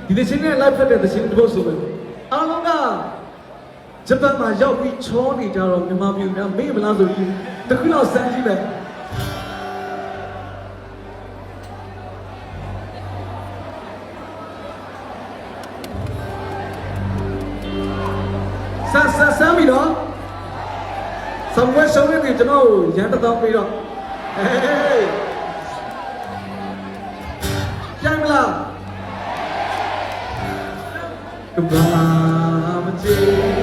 ဒီတစ်ချင်းနဲ့ live ဖက်တဲ့တစ်ချင်းတစ်ပုတ်ဆိုပဲအားလုံးကဂျပန်မှာရောက်ပြီးချောနေကြတော့မြန်မာပြည်များမေ့မလားဆိုပြီးတခုတော့စမ်းကြည့်မယ်ဆမ်းပြီနော်ဆမ်ဝဲရှုံးနေပြီကျွန်တော်ရန်တောင်းပြီးတော့ဟေးပြန်မလားကဘာမချေ